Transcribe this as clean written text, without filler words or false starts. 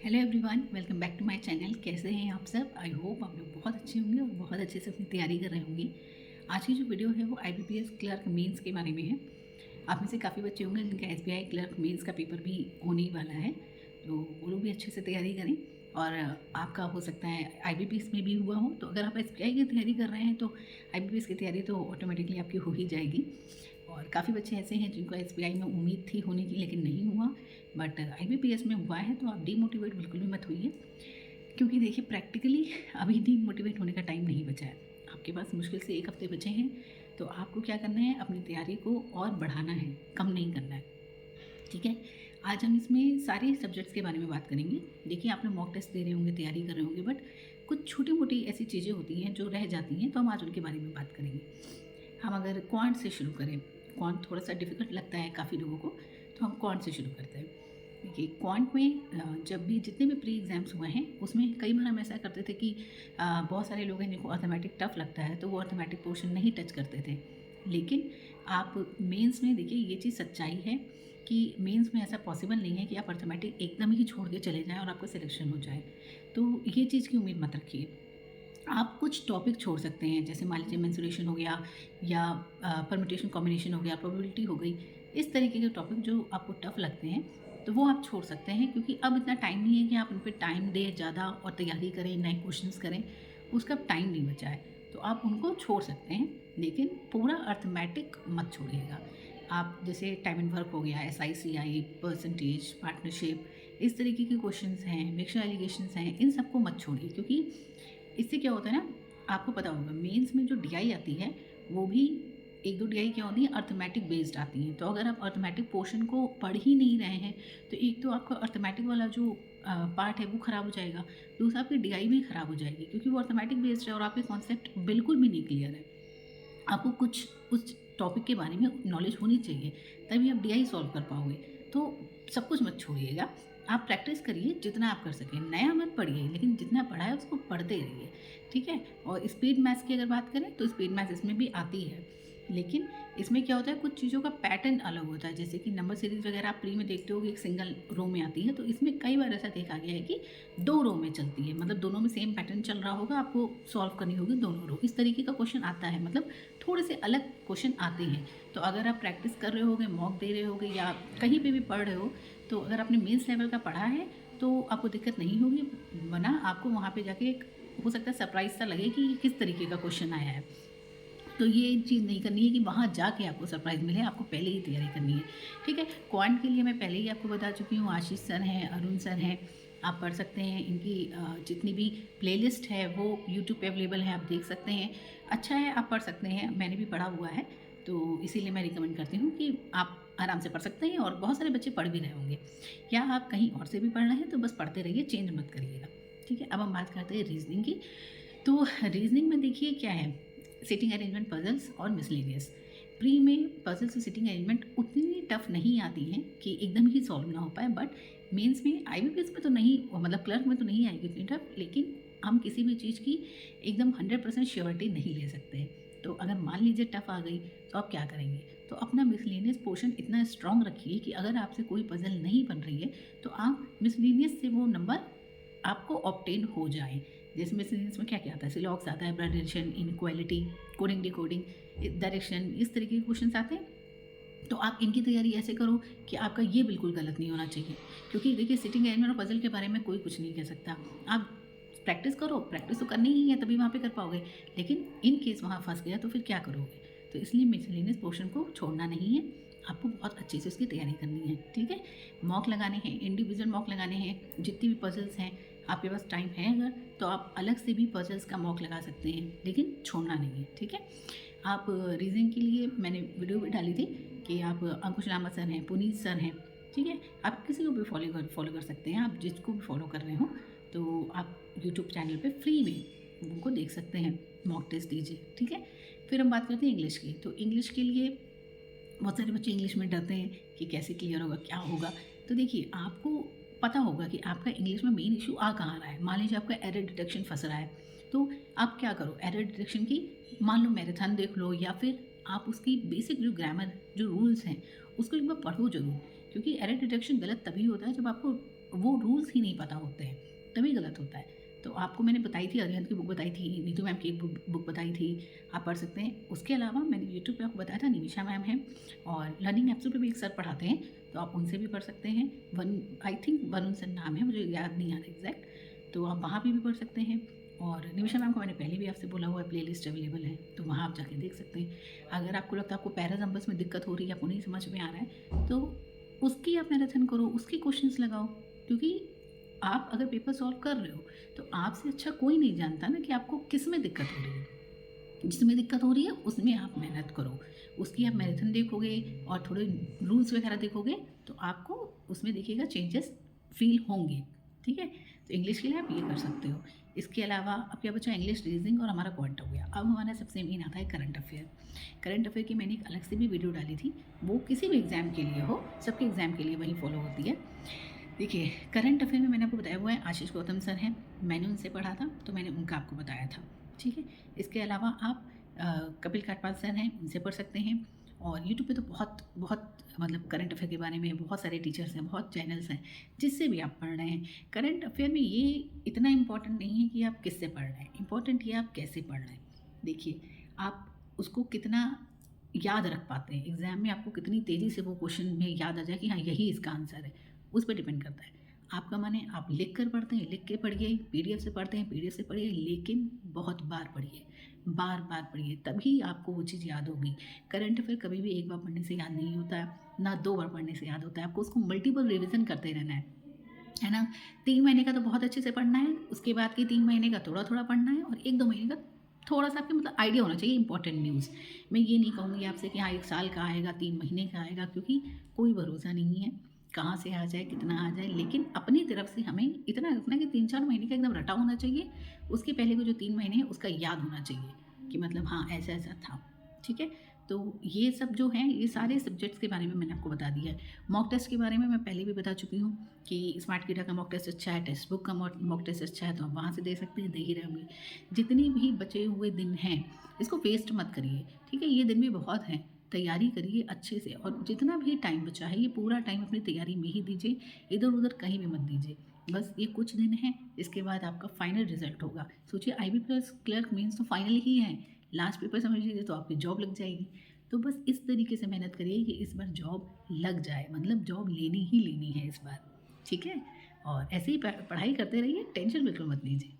Hello everyone, welcome back to my channel. कैसे हैं आप सब? आई होप आप लोग बहुत अच्छे होंगे और बहुत अच्छे से अपनी तैयारी कर रहे होंगे। आज की जो वीडियो है वो आईबीपीएस क्लर्क मेंस के बारे में है। आप में से काफ़ी बच्चे होंगे जिनका एसबीआई क्लर्क मेंस का पेपर भी होने ही वाला है, तो वो लोग भी अच्छे से तैयारी करें। और आपका हो सकता है आईबीपीएस में भी हुआ हो, तो अगर आप एसबीआई की तैयारी कर रहे हैं तो आईबीपीएस की तैयारी तो ऑटोमेटिकली आपकी हो ही जाएगी। और काफ़ी बच्चे ऐसे हैं जिनको एसबीआई में उम्मीद थी होने की, लेकिन नहीं हुआ, बट आईबीपीएस में हुआ है। तो आप डीमोटिवेट बिल्कुल भी मत होइए, क्योंकि देखिए प्रैक्टिकली अभी डीमोटिवेट होने का टाइम नहीं बचा है। आपके पास मुश्किल से 1 हफ्ते बचे हैं, तो आपको क्या करना है, अपनी तैयारी को और बढ़ाना है, कम नहीं करना है। ठीक है, आज हम इसमें सारे सब्जेक्ट्स के बारे में बात करेंगे। देखिए, आप लोग मॉक टेस्ट दे रहे होंगे, तैयारी कर रहे होंगे, बट कुछ छोटी मोटी ऐसी चीज़ें होती हैं जो रह जाती हैं, तो हम आज उनके बारे में बात करेंगे। हम अगर क्वांट से शुरू करें, क्वांट थोड़ा सा डिफ़िकल्ट लगता है काफ़ी लोगों को, तो हम क्वांट से शुरू करते हैं। देखिए, क्वांट में जब भी जितने भी प्री एग्ज़ाम्स हुए हैं उसमें कई बार हम ऐसा करते थे कि बहुत सारे लोग हैं जिनको अर्थमेटिक टफ लगता है, तो वो अर्थमेटिक पोर्शन नहीं टच करते थे। लेकिन आप मेंस में देखिए, ये चीज़ सच्चाई है कि मेंस में ऐसा पॉसिबल नहीं है कि आप अर्थमेटिक एकदम ही छोड़ के चले जाएँ और आपका सिलेक्शन हो जाए। तो ये चीज़ की उम्मीद मत रखिए। आप कुछ टॉपिक छोड़ सकते हैं, जैसे मान लीजिए मेंसुरेशन हो गया, या परम्यूटेशन कॉम्बिनेशन हो गया, प्रोबेबिलिटी हो गई। इस तरीके के टॉपिक जो आपको टफ लगते हैं, तो वो आप छोड़ सकते हैं, क्योंकि अब इतना टाइम नहीं है कि आप उन पे टाइम दें ज़्यादा और तैयारी करें, नए क्वेश्चंस करें। उसका अब टाइम नहीं बचा है, तो आप उनको छोड़ सकते हैं, लेकिन पूरा अर्थमेटिक मत छोड़िएगा। आप जैसे टाइम एंड वर्क हो गया, एसआईसीआई, परसेंटेज, पार्टनरशिप, इस तरीके के क्वेश्चंस हैं, मिक्सड एलिगेशंस हैं, इन सबको मत छोड़िए। क्योंकि इससे क्या होता है ना, आपको पता होगा मेंस में जो डीआई आती है वो भी 1-2 डीआई क्या होती है, अर्थमेटिक बेस्ड आती हैं। तो अगर आप अर्थमेटिक पोर्शन को पढ़ ही नहीं रहे हैं, तो एक तो आपका अर्थमेटिक वाला जो पार्ट है वो ख़राब हो जाएगा, दूसरा आपकी डीआई भी ख़राब हो जाएगी, क्योंकि वो अर्थमेटिक बेस्ड है और आपके कॉन्सेप्ट बिल्कुल भी नहीं क्लियर है। आपको कुछ उस टॉपिक के बारे में नॉलेज होनी चाहिए, तभी आप डीआई सॉल्व कर पाओगे। तो सब कुछ मत छोड़िएगा, आप प्रैक्टिस करिए जितना आप कर सकें। नया मत पढ़िए, लेकिन जितना पढ़ा है उसको पढ़ते रहिए, ठीक है? और स्पीड मैथ्स की अगर बात करें तो स्पीड मैथ्स इसमें भी आती है, लेकिन इसमें क्या होता है, कुछ चीज़ों का पैटर्न अलग होता है। जैसे कि नंबर सीरीज़ वगैरह आप प्री में देखते हो कि एक सिंगल रो में आती है, तो इसमें कई बार ऐसा देखा गया है कि 2 रो में चलती है, मतलब दोनों में सेम पैटर्न चल रहा होगा, आपको सॉल्व करनी होगी दोनों रो। इस तरीके का क्वेश्चन आता है, मतलब थोड़े से अलग क्वेश्चन आते हैं। तो अगर आप प्रैक्टिस कर रहे होगे, मॉक दे रहे होगे, या कहीं पे भी पढ़ रहे हो, तो अगर आपने मेंस लेवल का पढ़ा है तो आपको दिक्कत नहीं होगी, वरना आपको वहाँ पे जाके एक हो सकता है सरप्राइज़ सा लगे कि किस तरीके का क्वेश्चन आया है। तो ये चीज़ नहीं करनी है कि वहाँ जाके आपको सरप्राइज़ मिले, आपको पहले ही तैयारी करनी है, ठीक है? क्वांट के लिए मैं पहले ही आपको बता चुकी हूँ, आशीष सर हैं, अरुण सर हैं, आप पढ़ सकते हैं। इनकी जितनी भी प्लेलिस्ट है वो यूट्यूब पे अवेलेबल है, आप देख सकते हैं। अच्छा है, आप पढ़ सकते हैं, मैंने भी पढ़ा हुआ है, तो इसीलिए मैं रिकमेंड करती हूँ कि आप आराम से पढ़ सकते हैं, और बहुत सारे बच्चे पढ़ भी रहे होंगे। या आप कहीं और से भी पढ़ रहे हैं तो बस पढ़ते रहिए, चेंज मत करिएगा, ठीक है? अब हम बात करते हैं रीजनिंग की। तो रीजनिंग में देखिए क्या है, सिटिंग अरेंजमेंट, पजल्स और मिसलेनियस। प्री में पजल्स और सिटिंग अरेंजमेंट उतनी टफ नहीं आती हैं कि एकदम ही सॉल्व ना हो पाए, बट मेंस में आईबीपीएस में तो नहीं, मतलब क्लर्क में तो नहीं आएगी इतनी टफ, लेकिन हम किसी भी चीज़ की एकदम 100% श्योरिटी नहीं ले सकते। तो अगर मान लीजिए टफ आ गई, तो आप क्या करेंगे? तो अपना मिसलेनियस पोर्शन इतना स्ट्रॉन्ग रखिए कि अगर आपसे कोई पजल नहीं बन रही है, तो आप मिसलेनियस से वो नंबर आपको ऑब्टेन हो जाए। जैसे मिसलेनियस में क्या क्या आता है, सिलॉक्स आता है, blood relation, inequality, coding decoding, direction, इस तरीके के क्वेश्चन आते हैं। तो आप इनकी तैयारी ऐसे करो कि आपका ये बिल्कुल गलत नहीं होना चाहिए, क्योंकि देखिए सिटिंग अरेंजमेंट और पजल के बारे में कोई कुछ नहीं कह सकता। आप प्रैक्टिस करो, प्रैक्टिस तो करनी ही है, तभी वहाँ पे कर पाओगे, लेकिन इन केस वहाँ फंस गया तो फिर क्या करोगे? तो इसलिए मिसलेनियस पोर्शन को छोड़ना नहीं है, आपको बहुत अच्छे से उसकी तैयारी करनी है, ठीक है? मॉक लगाने हैं, इंडिविजुअल मॉक लगाने हैं, जितनी भी पजल्स हैं, आपके पास टाइम है अगर, तो आप अलग से भी पजल्स का मॉक लगा सकते हैं, लेकिन छोड़ना नहीं है, ठीक है? आप रीजनिंग के लिए मैंने वीडियो भी डाली थी कि आप अंकुश लामा सर हैं, पुनीत सर हैं, ठीक है? आप किसी को भी फॉलो कर सकते हैं, आप जिसको भी फॉलो कर रहे हो, तो आप यूट्यूब चैनल पे फ्री में उनको देख सकते हैं, मॉक टेस्ट दीजिए, ठीक है? फिर हम बात करते हैं इंग्लिश की। तो इंग्लिश के लिए बहुत सारे बच्चे इंग्लिश में डरते हैं कि कैसे क्लियर होगा, क्या होगा। तो देखिए, आपको पता होगा कि आपका इंग्लिश में मेन इशू आ कहाँ रहा है। मान लीजिए आपका एरर डिटेक्शन फंस रहा है, तो आप क्या करो, एरर डिटेक्शन की मान लो मैराथन देख लो, या फिर आप उसकी बेसिक जो ग्रामर, जो रूल्स हैं, उसको एक बार पढ़ो जरूर, क्योंकि एरर डिटेक्शन गलत तभी होता है जब आपको वो रूल्स ही नहीं पता होते हैं, तभी गलत होता है। तो आपको मैंने बताई थी, अरिहंत की बुक बताई थी, नीतू मैम की एक बुक बताई थी, आप पढ़ सकते हैं। उसके अलावा मैंने यूट्यूब पे आपको बताया था, निमिषा मैम हैं और लर्निंग एप्स पे भी एक सर पढ़ाते हैं, तो आप उनसे भी पढ़ सकते हैं। आई थिंक वरुण सर नाम है, मुझे याद नहीं आ रहा एग्जैक्ट, तो आप वहाँ भी पढ़ सकते हैं। और निमिषा मैम को मैंने पहले भी आपसे बोला हुआ है, प्लेलिस्ट अवेलेबल है, तो वहाँ आप जाके देख सकते हैं। अगर आपको लगता है आपको पैराज नंबर्स में दिक्कत हो रही है, आपको नहीं समझ में आ रहा है, तो उसकी आप मैराथन करो, उसके क्वेश्चंस लगाओ, क्योंकि आप अगर पेपर सॉल्व कर रहे हो तो आपसे अच्छा कोई नहीं जानता ना कि आपको किस में दिक्कत हो रही है। जिसमें दिक्कत हो रही है उसमें आप मेहनत करो, उसकी आप मैराथन देखोगे और थोड़े रूल्स वगैरह देखोगे तो आपको उसमें देखिएगा चेंजेस फील होंगे। ठीक है, तो इंग्लिश के लिए आप ये कर सकते हो। इसके अलावा अब क्या बचा, इंग्लिश, रीजनिंग और हमारा क्वांट हो गया। अब हमारा सबसे मेन आता है करंट अफेयर। करंट अफेयर की मैंने एक अलग से भी वीडियो डाली थी, वो किसी भी एग्ज़ाम के लिए हो, सबके एग्ज़ाम के लिए वही फॉलो होती है। देखिए, करंट अफेयर में मैंने आपको बताया हुआ है, आशीष गौतम सर हैं, मैंने उनसे पढ़ा था तो मैंने उनका आपको बताया था। ठीक है, इसके अलावा आप कपिल काटपाल सर हैं, उनसे पढ़ सकते हैं। और यूट्यूब पे तो बहुत बहुत मतलब करंट अफेयर के बारे में बहुत सारे टीचर्स हैं, बहुत चैनल्स हैं, जिससे भी आप पढ़ रहे हैं। करंट अफेयर में ये इतना इम्पॉर्टेंट नहीं है कि आप किससे पढ़ रहे हैं, इम्पॉर्टेंट ये आप कैसे पढ़ रहे हैं। देखिए, आप उसको कितना याद रख पाते हैं, एग्ज़ाम में आपको कितनी तेज़ी से वो क्वेश्चन में याद आ जाए कि हाँ यही इसका आंसर है, उस पर डिपेंड करता है। आपका मन है आप लिख कर पढ़ते हैं, लिख के पढ़िए, पीडीएफ से पढ़ते हैं, पीडीएफ से पढ़िए, लेकिन बहुत बार पढ़िए, बार बार पढ़िए, तभी आपको वो चीज़ याद होगी। करंट अफेयर कभी भी एक बार पढ़ने से याद नहीं होता है, ना 2 बार पढ़ने से याद होता है, आपको उसको मल्टीपल रिविज़न करते रहना है ना। 3 महीने का तो बहुत अच्छे से पढ़ना है, उसके बाद के 3 महीने का थोड़ा-थोड़ा पढ़ना है और 1-2 महीने का थोड़ा-सा आपके मतलब आइडिया होना चाहिए इंपॉर्टेंट न्यूज़। मैं ये नहीं कहूँगी आपसे कि हाँ 1 साल का आएगा, 3 महीने का आएगा, क्योंकि कोई भरोसा नहीं है, कहाँ से आ जाए, कितना आ जाए। लेकिन अपनी तरफ से हमें इतना रखना है कि 3-4 महीने का एकदम रटा होना चाहिए, उसके पहले के जो 3 महीने हैं उसका याद होना चाहिए कि मतलब हाँ ऐसा-ऐसा था। ठीक है? तो ये सब जो हैं, ये सारे सब्जेक्ट्स के बारे में मैंने आपको बता दिया है। मॉक टेस्ट के बारे में मैं पहले भी बता चुकी हूँ कि स्मार्ट कीडा का मॉक टेस्ट अच्छा है, टेक्स्ट बुक का मॉक टेस्ट अच्छा है, तो आप वहाँ से दे सकते हैं, दे ही रहे होंगे। जितने भी बचे हुए दिन हैं, इसको वेस्ट मत करिए। ठीक है, ये दिन भी बहुत हैं, तैयारी करिए अच्छे से, और जितना भी टाइम बचा है ये पूरा टाइम अपनी तैयारी में ही दीजिए, इधर-उधर कहीं भी मत दीजिए। बस ये कुछ दिन हैं, इसके बाद आपका फाइनल रिजल्ट होगा। सोचिए, आईबीपीएस क्लर्क मेंस तो फाइनल ही है, लास्ट पेपर समझ लीजिए तो आपकी जॉब लग जाएगी। तो बस इस तरीके से मेहनत करिए कि इस बार जॉब लग जाए, मतलब जॉब लेनी ही लेनी है इस बार। ठीक है, और ऐसे ही पढ़ाई करते रहिए, टेंशन बिल्कुल मत लीजिए।